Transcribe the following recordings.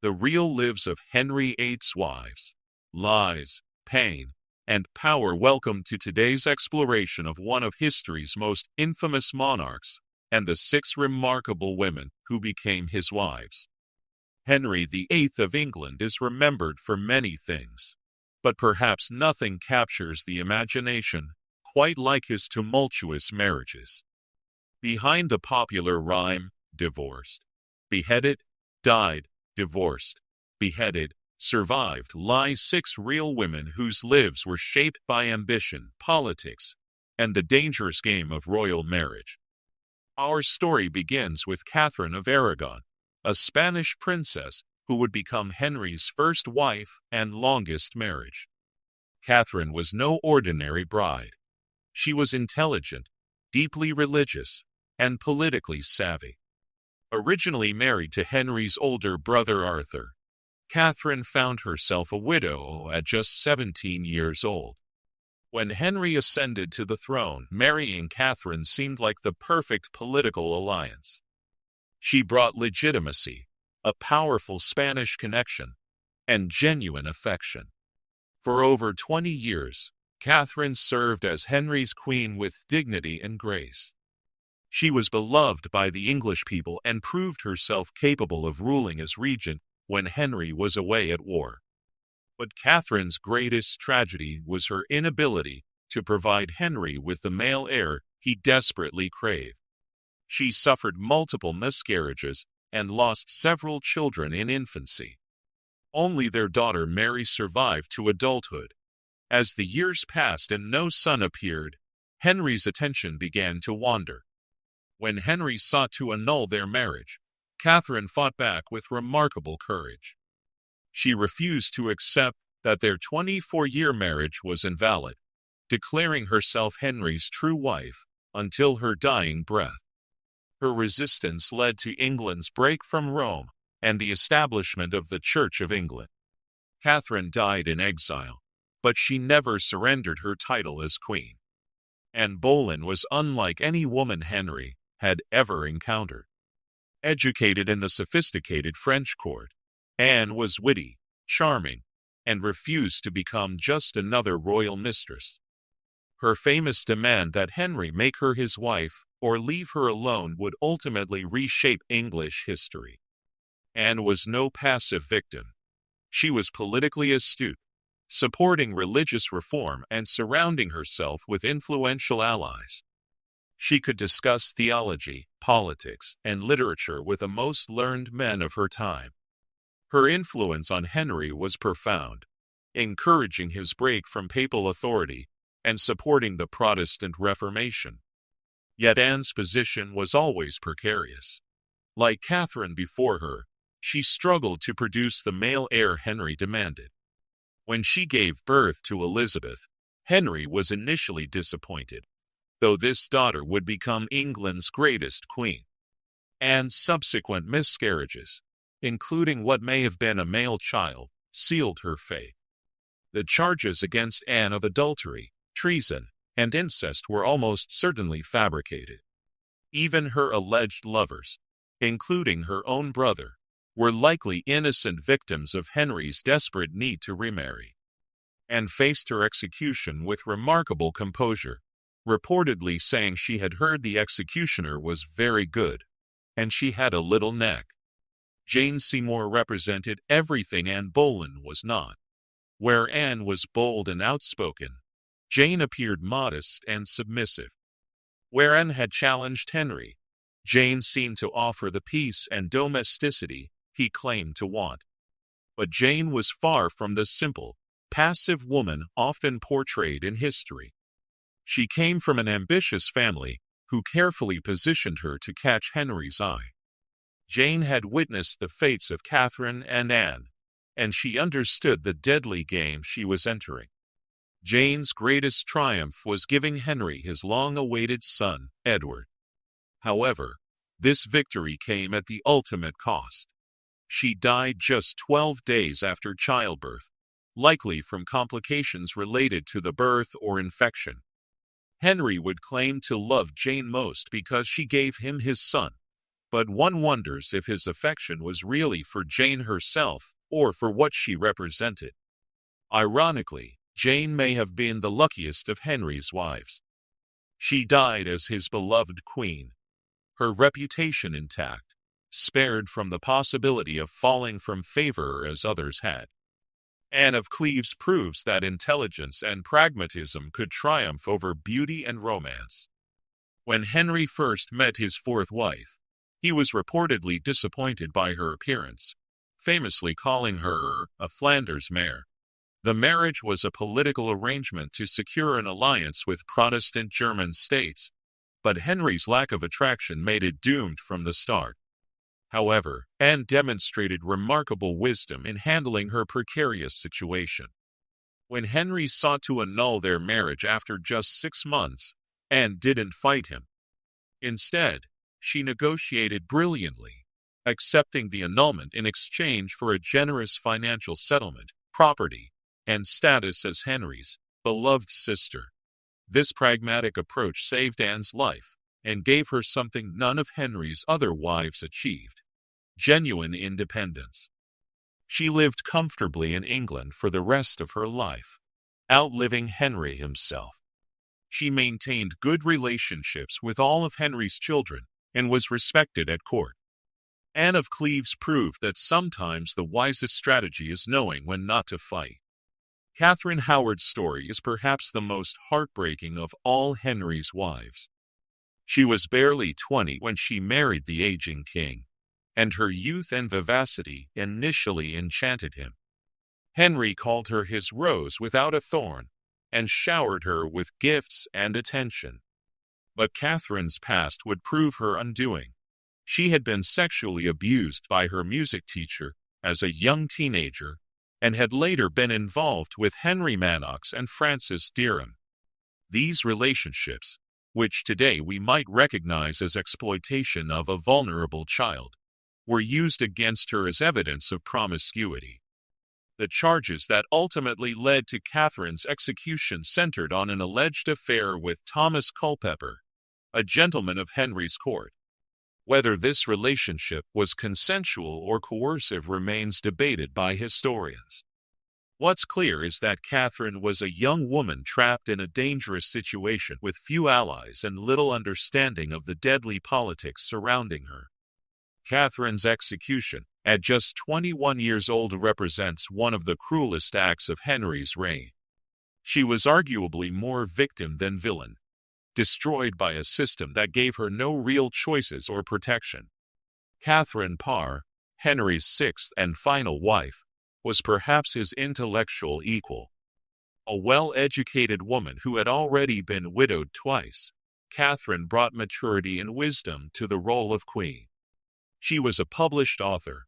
The real lives of Henry VIII's wives. Lies, pain, and power. Welcome to today's exploration of one of history's most infamous monarchs and the 6 remarkable women who became his wives. Henry VIII of England is remembered for many things, but perhaps nothing captures the imagination quite like his tumultuous marriages. Behind the popular rhyme, divorced, beheaded, died, divorced, beheaded, survived, lie 6 real women whose lives were shaped by ambition, politics, and the dangerous game of royal marriage. Our story begins with Catherine of Aragon, a Spanish princess who would become Henry's first wife and longest marriage. Catherine was no ordinary bride. She was intelligent, deeply religious, and politically savvy. Originally married to Henry's older brother Arthur, Catherine found herself a widow at just 17 years old. When Henry ascended to the throne, marrying Catherine seemed like the perfect political alliance. She brought legitimacy, a powerful Spanish connection, and genuine affection. For over 20 years, Catherine served as Henry's queen with dignity and grace. She was beloved by the English people and proved herself capable of ruling as regent when Henry was away at war. But Catherine's greatest tragedy was her inability to provide Henry with the male heir he desperately craved. She suffered multiple miscarriages and lost several children in infancy. Only their daughter Mary survived to adulthood. As the years passed and no son appeared, Henry's attention began to wander. When Henry sought to annul their marriage, Catherine fought back with remarkable courage. She refused to accept that their 24-year marriage was invalid, declaring herself Henry's true wife until her dying breath. Her resistance led to England's break from Rome and the establishment of the Church of England. Catherine died in exile, but she never surrendered her title as queen. Anne Boleyn was unlike any woman Henry had ever encountered. Educated in the sophisticated French court, Anne was witty, charming, and refused to become just another royal mistress. Her famous demand that Henry make her his wife or leave her alone would ultimately reshape English history. Anne was no passive victim. She was politically astute, supporting religious reform and surrounding herself with influential allies. She could discuss theology, politics, and literature with the most learned men of her time. Her influence on Henry was profound, encouraging his break from papal authority and supporting the Protestant Reformation. Yet Anne's position was always precarious. Like Catherine before her, she struggled to produce the male heir Henry demanded. When she gave birth to Elizabeth, Henry was initially disappointed, though this daughter would become England's greatest queen. Anne's subsequent miscarriages, including what may have been a male child, sealed her fate. The charges against Anne of adultery, treason, and incest were almost certainly fabricated. Even her alleged lovers, including her own brother, were likely innocent victims of Henry's desperate need to remarry. Anne faced her execution with remarkable composure, reportedly saying she had heard the executioner was very good, and she had a little neck. Jane Seymour represented everything Anne Boleyn was not. Where Anne was bold and outspoken, Jane appeared modest and submissive. Where Anne had challenged Henry, Jane seemed to offer the peace and domesticity he claimed to want. But Jane was far from the simple, passive woman often portrayed in history. She came from an ambitious family who carefully positioned her to catch Henry's eye. Jane had witnessed the fates of Catherine and Anne, and she understood the deadly game she was entering. Jane's greatest triumph was giving Henry his long-awaited son, Edward. However, this victory came at the ultimate cost. She died just 12 days after childbirth, likely from complications related to the birth or infection. Henry would claim to love Jane most because she gave him his son, but one wonders if his affection was really for Jane herself or for what she represented. Ironically, Jane may have been the luckiest of Henry's wives. She died as his beloved queen, her reputation intact, spared from the possibility of falling from favor as others had. Anne of Cleves proves that intelligence and pragmatism could triumph over beauty and romance. When Henry first met his fourth wife, he was reportedly disappointed by her appearance, famously calling her a Flanders mare. The marriage was a political arrangement to secure an alliance with Protestant German states, but Henry's lack of attraction made it doomed from the start. However, Anne demonstrated remarkable wisdom in handling her precarious situation. When Henry sought to annul their marriage after just 6 months, Anne didn't fight him. Instead, she negotiated brilliantly, accepting the annulment in exchange for a generous financial settlement, property, and status as Henry's beloved sister. This pragmatic approach saved Anne's life and gave her something none of Henry's other wives achieved: genuine independence. She lived comfortably in England for the rest of her life, outliving Henry himself. She maintained good relationships with all of Henry's children and was respected at court. Anne of Cleves proved that sometimes the wisest strategy is knowing when not to fight. Catherine Howard's story is perhaps the most heartbreaking of all Henry's wives. She was barely 20 when she married the aging king, and her youth and vivacity initially enchanted him. Henry called her his rose without a thorn, and showered her with gifts and attention. But Catherine's past would prove her undoing. She had been sexually abused by her music teacher as a young teenager, and had later been involved with Henry Manox and Frances Dereham. These relationships, which today we might recognize as exploitation of a vulnerable child, were used against her as evidence of promiscuity. The charges that ultimately led to Catherine's execution centered on an alleged affair with Thomas Culpeper, a gentleman of Henry's court. Whether this relationship was consensual or coercive remains debated by historians. What's clear is that Catherine was a young woman trapped in a dangerous situation with few allies and little understanding of the deadly politics surrounding her. Catherine's execution, at just 21 years old, represents one of the cruelest acts of Henry's reign. She was arguably more victim than villain, destroyed by a system that gave her no real choices or protection. Catherine Parr, Henry's sixth and final wife, was perhaps his intellectual equal. A well-educated woman who had already been widowed twice, Catherine brought maturity and wisdom to the role of queen. She was a published author,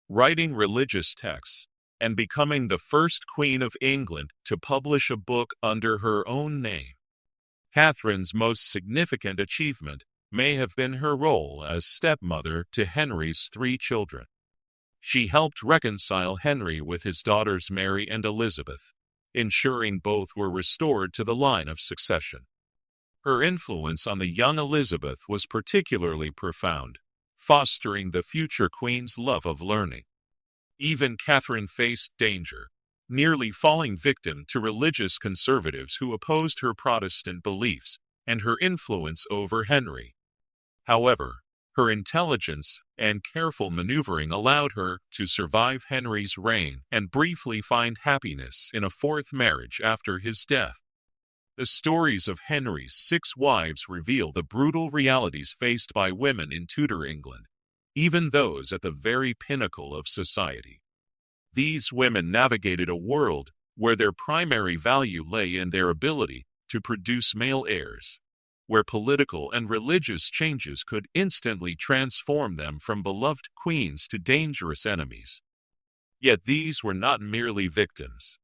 writing religious texts, and becoming the first Queen of England to publish a book under her own name. Catherine's most significant achievement may have been her role as stepmother to Henry's 3 children. She helped reconcile Henry with his daughters Mary and Elizabeth, ensuring both were restored to the line of succession. Her influence on the young Elizabeth was particularly profound, fostering the future queen's love of learning. Even Catherine faced danger, nearly falling victim to religious conservatives who opposed her Protestant beliefs and her influence over Henry. However, her intelligence and careful maneuvering allowed her to survive Henry's reign and briefly find happiness in a fourth marriage after his death. The stories of Henry's 6 wives reveal the brutal realities faced by women in Tudor England, even those at the very pinnacle of society. These women navigated a world where their primary value lay in their ability to produce male heirs, where political and religious changes could instantly transform them from beloved queens to dangerous enemies. Yet these were not merely victims.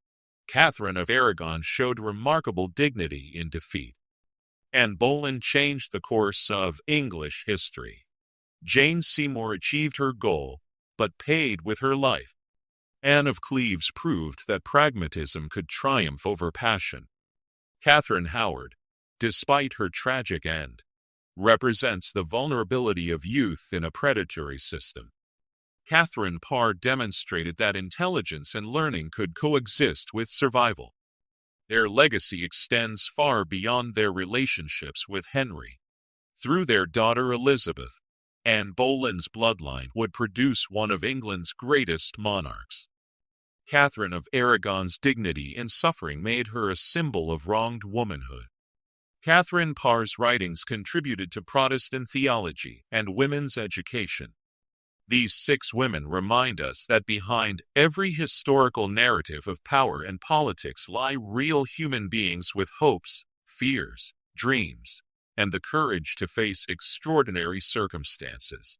Catherine of Aragon showed remarkable dignity in defeat. Anne Boleyn changed the course of English history. Jane Seymour achieved her goal, but paid with her life. Anne of Cleves proved that pragmatism could triumph over passion. Catherine Howard, despite her tragic end, represents the vulnerability of youth in a predatory system. Catherine Parr demonstrated that intelligence and learning could coexist with survival. Their legacy extends far beyond their relationships with Henry. Through their daughter Elizabeth, Anne Boleyn's bloodline would produce one of England's greatest monarchs. Catherine of Aragon's dignity and suffering made her a symbol of wronged womanhood. Catherine Parr's writings contributed to Protestant theology and women's education. These 6 women remind us that behind every historical narrative of power and politics lie real human beings with hopes, fears, dreams, and the courage to face extraordinary circumstances.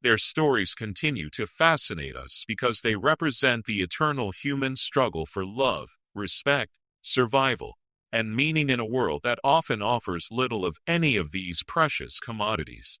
Their stories continue to fascinate us because they represent the eternal human struggle for love, respect, survival, and meaning in a world that often offers little of any of these precious commodities.